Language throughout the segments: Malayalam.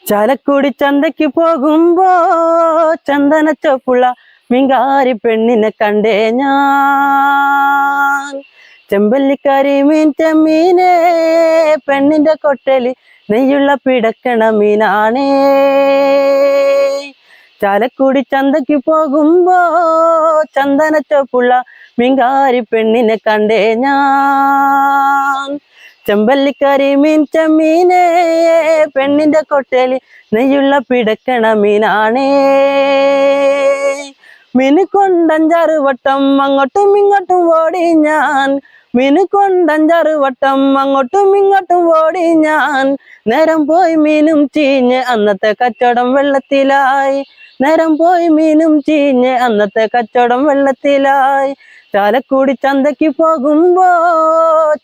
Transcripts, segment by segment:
ചാലക്കുടി ചന്തയ്ക്ക് പോകുമ്പോ ചന്ദനച്ചൊപ്പുള്ള മീൻകാരി പെണ്ണിനെ കണ്ടേ ഞാൻ. ചെമ്പല്ലിക്കാരി മീൻ ചെമ്മീനെ പെണ്ണിന്റെ കൊട്ടലി നെയ്യുള്ള പിടക്കണ മീനാണേ. ചാലക്കുടി ചന്തയ്ക്ക് പോകുമ്പോ ചന്ദനച്ചൊപ്പുള്ള മീൻകാരി പെണ്ണിനെ കണ്ടേ ഞാൻ. ചെമ്പല്ലിക്കരി മീൻ ചെമ്മീനെ പെണ്ണിന്റെ കൊട്ടലി നെയ്യുള്ള പിടക്കണ മീനാണേ. മീന് കൊണ്ടഞ്ചാറ് വട്ടം അങ്ങോട്ടും ഇങ്ങോട്ടും ഓടി ഞാൻ. മീന് കൊണ്ടഞ്ചാറ് വട്ടം അങ്ങോട്ടും ഇങ്ങോട്ടും ഓടി ഞാൻ. നേരം പോയി മീനും ചീഞ്ഞ് അന്നത്തെ കച്ചവടം വെള്ളത്തിലായി. നേരം പോയി മീനും ചീഞ്ഞ് അന്നത്തെ കച്ചവടം വെള്ളത്തിലായി. ചാലക്കുടി ചന്തയ്ക്ക് പോകുമ്പോ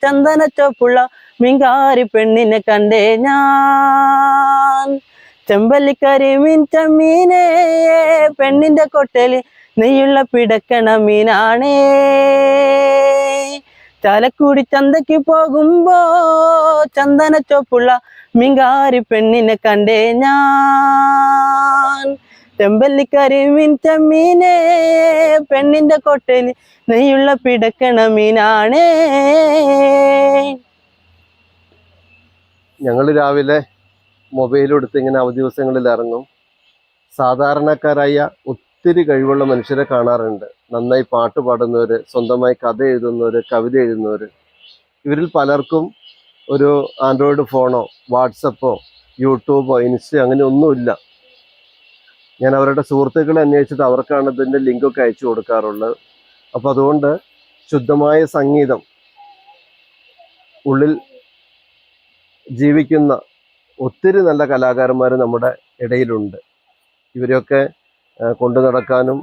ചന്ദനച്ചൊപ്പുള്ള മീൻകാരി പെണ്ണിനെ കണ്ടേ ഞാൻ. ചെമ്പല്ലിക്കരി മീൻ ചെമ്മീനെ പെണ്ണിന്റെ കൊട്ടലി നെയ്യുള്ള പിടക്കണ മീനാണേ. ചാലക്കുടി ചന്തയ്ക്ക് പോകുമ്പോ ചന്ദനച്ചൊപ്പുള്ള മീൻകാരി പെണ്ണിനെ കണ്ടേ ഞാൻ. ചെമ്പല്ലിക്കരി മീൻ ചെമ്മീനെ പെണ്ണിന്റെ കൊട്ടലി നെയ്യുള്ള പിടക്കണ മീനാണേ. ഞങ്ങൾ രാവിലെ മൊബൈലെടുത്ത് ഇങ്ങനെ അവധി ദിവസങ്ങളിൽ ഇറങ്ങും. സാധാരണക്കാരായ ഒത്തിരി കഴിവുള്ള മനുഷ്യരെ കാണാറുണ്ട്. നന്നായി പാട്ട് പാടുന്നവർ, സ്വന്തമായി കഥ എഴുതുന്നവർ, കവിത എഴുതുന്നവർ. ഇവരിൽ പലർക്കും ഒരു ആൻഡ്രോയിഡ് ഫോണോ വാട്സപ്പോ യൂട്യൂബോ ഇൻസ്റ്റോ അങ്ങനെ ഒന്നുമില്ല. ഞാൻ അവരുടെ സുഹൃത്തുക്കളെ അന്വേഷിച്ചിട്ട് അവർക്കാണ് ഇതിൻ്റെ ലിങ്കൊക്കെ അയച്ചു കൊടുക്കാറുള്ളത്. അപ്പോൾ അതുകൊണ്ട് ശുദ്ധമായ സംഗീതം ഉള്ളിൽ ജീവിക്കുന്ന ഒത്തിരി നല്ല കലാകാരന്മാർ നമ്മുടെ ഇടയിലുണ്ട്. ഇവരെയൊക്കെ കൊണ്ടു നടക്കാനും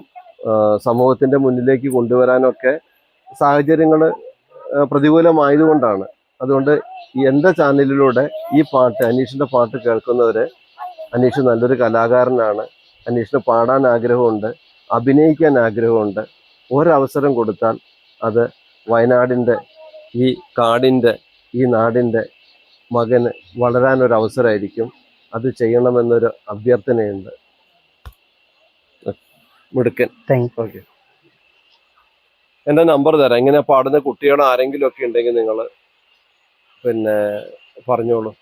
സമൂഹത്തിൻ്റെ മുന്നിലേക്ക് കൊണ്ടുവരാനൊക്കെ സാഹചര്യങ്ങൾ പ്രതികൂലമായതുകൊണ്ടാണ്. അതുകൊണ്ട് എൻ്റെ ചാനലിലൂടെ ഈ പാട്ട്, അനീഷിൻ്റെ പാട്ട് കേൾക്കുന്നവർ, അനീഷ് നല്ലൊരു കലാകാരനാണ്, അനീഷിന് പാടാൻ ആഗ്രഹമുണ്ട്, അഭിനയിക്കാൻ ആഗ്രഹമുണ്ട്. ഒരവസരം കൊടുത്താൽ അത് വയനാടിൻ്റെ ഈ കാടിൻ്റെ ഈ നാടിൻ്റെ മകന് വളരാനൊരവസരമായിരിക്കും. അത് ചെയ്യണമെന്നൊരു അഭ്യർത്ഥനയുണ്ട്. മിടുക്കൻ. ഓക്കെ, എൻ്റെ നമ്പർ തരാം. ഇങ്ങനെ പാടുന്ന കുട്ടികൾ ആരെങ്കിലും ഒക്കെ ഉണ്ടെങ്കിൽ നിങ്ങൾ പിന്നെ പറഞ്ഞോളൂ.